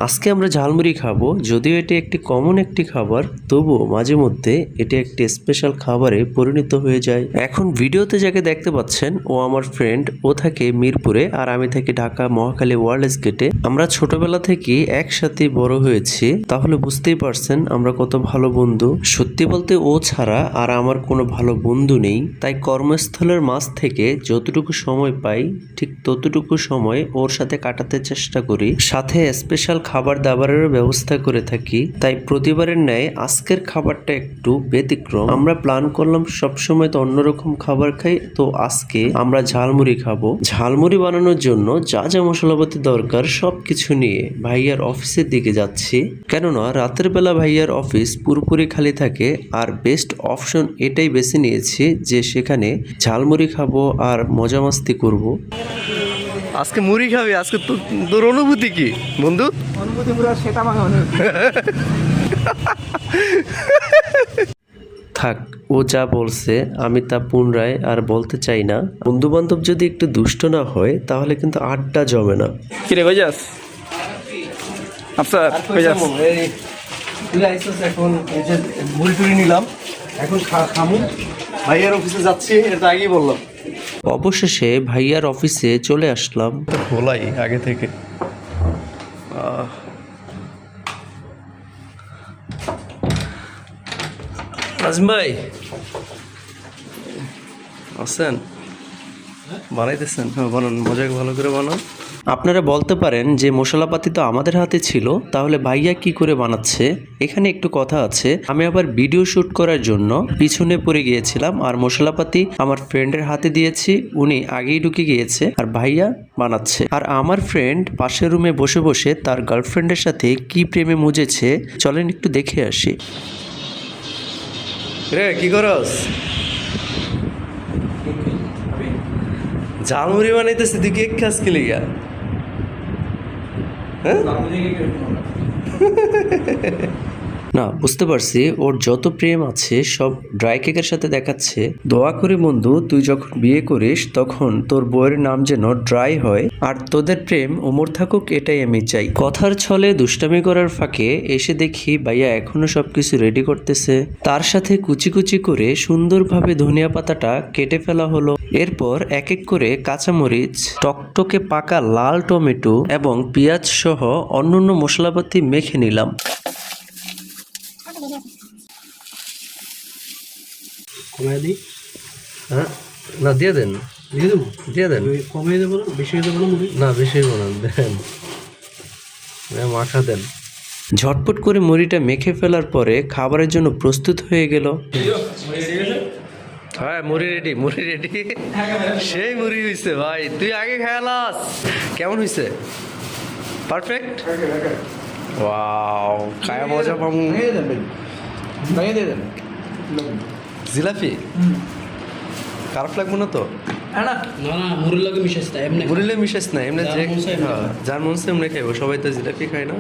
আজকে আমরা ঝালমুড়ি খাবো। যদিও এটি একটি কমন একটি খাবার, তবুও মাঝে মধ্যে এটি একটি স্পেশাল খাবারে পরিণত হয়ে যায়। এখন ভিডিওতে যাকে দেখতে পাচ্ছেন ও আমার ফ্রেন্ড। ও থাকে মিরপুরে আর আমি থাকি ঢাকা মহাখালী ওয়ার্ল্ডস গেটে। আমরা ছোটবেলা থেকে একসাথে বড় হয়েছি, তাহলে বুঝতেই পারছেন আমরা কত ভালো বন্ধু। সত্যি বলতে ও ছাড়া আর আমার কোনো ভালো বন্ধু নেই। তাই কর্মস্থলের মাঝ থেকে যতটুকু সময় পাই ঠিক ততটুকু সময় ওর সাথে কাটাতে চেষ্টা করি। সাথে স্পেশাল খাবার দাবারের ব্যবস্থা করে থাকি। তাই প্রতিবারের ন্যায় আজকের খাবারটা একটু ব্যতিক্রম। আমরা প্ল্যান করলাম সবসময় তো অন্যরকম খাবার খাই, তো আজকে আমরা ঝালমুড়ি খাবো। ঝালমুড়ি বানানোর জন্য যা যা মশলাপাতি দরকার সবকিছু নিয়ে ভাইয়ার অফিসের দিকে যাচ্ছি। কেননা রাতের বেলা ভাইয়ার অফিস পুরোপুরি খালি থাকে, আর বেস্ট অপশন এটাই বেছে নিয়েছি যে সেখানে ঝালমুড়ি খাবো আর মজা মাস্তি করবো। আজকে মুড়ি খাবি? আজকে তোর অনুভূতি কি বন্ধু? অনুভূতি পুরো সেটা ভাঙা থাক, ও যা বলছে আমি তা পুনরায় আর বলতে চাই না। বন্ধু বান্ধব যদি একটু দুষ্ট না হয় তাহলে কিন্তু আড্ডা জমে না। কিরে কই যাস? আফসার কই যাস? এখন এই যে মুড়ি টুড়ি নিলাম, এখন খামু। ভাইয়ার অফিসে যাচ্ছি, এটা আগেই বললাম। অবশেষে ভাইয়ার অফিসে চলে আসলাম। খোলাই আগে থেকে। নাজিম ভাই আছেন? বানাইতেছেন? হ্যাঁ বানান, মজা ভালো করে বানান। আপনারা বলতে পারেন যে মশলাপাতি তো আমাদের হাতে ছিল, তাহলে ভাইয়া কি করে বানাচ্ছে? এখানে একটু কথা আছে। আমি আবার ভিডিও শুট করার জন্য পিছনে পড়ে গিয়েছিলাম আর মশলাপাতি আমার ফ্রেন্ডের হাতে দিয়েছি। উনি আগেই ঢুকে গিয়েছে আর ভাইয়া বানাচ্ছে। আর আমার ফ্রেন্ড পাশের রুমে বসে বসে তার গার্লফ্রেন্ডের সাথে কি প্রেমে মুজেছে, চলেন একটু দেখে আসি। রে কি করস? ঝালমুড়ি বানাইতেছে, তুই কেক খাস কি লিগা? না, বুঝতে পারছি ওর যত প্রেম আছে সব ড্রাই কেকের সাথে দেখাচ্ছে। দোয়া করি বন্ধু, তুই যখন বিয়ে করিস তখন তোর বউয়ের নাম যেন ড্রাই হয় আর তোদের প্রেম অমর থাকুক, এটাই আমি চাই। কথার ছলে দুষ্টামি করার ফাঁকে এসে দেখি ভাইয়া এখনো সবকিছু রেডি করতেছে। তার সাথে কুচি কুচি করে সুন্দরভাবে ধনিয়া পাতাটা কেটে ফেলা হলো। এরপর এক এক করে কাঁচামরিচ, টকটকে পাকা লাল টমেটো এবং পেঁয়াজ সহ অন্যান্য মশলাপাতি মেখে নিলাম। কমাই দিই? হ্যাঁ, না দিয়ে দেন, দিয়ে দেবো? দিয়ে দেন। কমিয়ে দেবো না, বেশি দেবো না মুড়ি? না, বেশি বানান, দেন, মাখা দেন। ঝটপট করে মুড়িটা মেখে ফেলার পরে খাবারের জন্য প্রস্তুত হয়ে গেল। হ্যাঁ, মুড়ি রেডি, মুড়ি রেডি। সেই মুড়ি হয়েছে ভাই, তুই আগে খেয়ালাস। কেমন হয়েছে? পারফেক্ট। ওয়াও, খায়া মজা পামু। দিয়ে দেন। জিলাপি খারাপ লাগবে না তো? না মুড়ির লগে মিশাইস না, এমনি মুড়িলে মিশাস না, এমনি যে যার মন এমনি খাইবো। সবাই তো জিলাপি খায় না।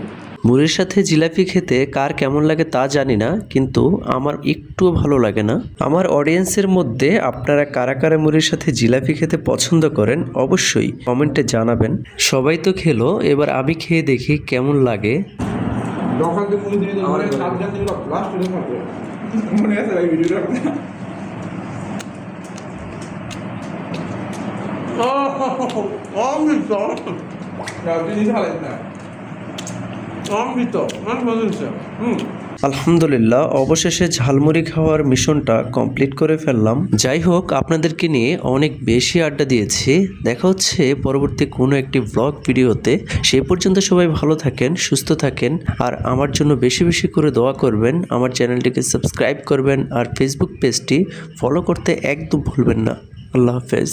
মুড়ির সাথে জিলাপি খেতে কার কেমন লাগে তা জানি না, কিন্তু আমার একটুও ভালো লাগে না। আমার অডিয়েন্সের মধ্যে আপনারা কারা কারা মুড়ির সাথে জিলাপি খেতে পছন্দ করেন অবশ্যই কমেন্টে জানাবেন। সবাই তো খেলো, এবার আমি খেয়ে দেখি কেমন লাগে। আলহামদুলিল্লাহ, অবশেষে ঝালমুড়ি খাওয়ার মিশনটা কমপ্লিট করে ফেললাম। যাই হোক, আপনাদেরকে নিয়ে অনেক বেশি আড্ডা দিয়েছি। দেখা হচ্ছে পরবর্তী কোনো একটি ব্লগ ভিডিওতে। সেই পর্যন্ত সবাই ভালো থাকেন, সুস্থ থাকেন, আর আমার জন্য বেশি বেশি করে দোয়া করবেন। আমার চ্যানেলটিকে সাবস্ক্রাইব করবেন আর ফেসবুক পেজটি ফলো করতে একদম ভুলবেন না। আল্লাহ হাফেজ।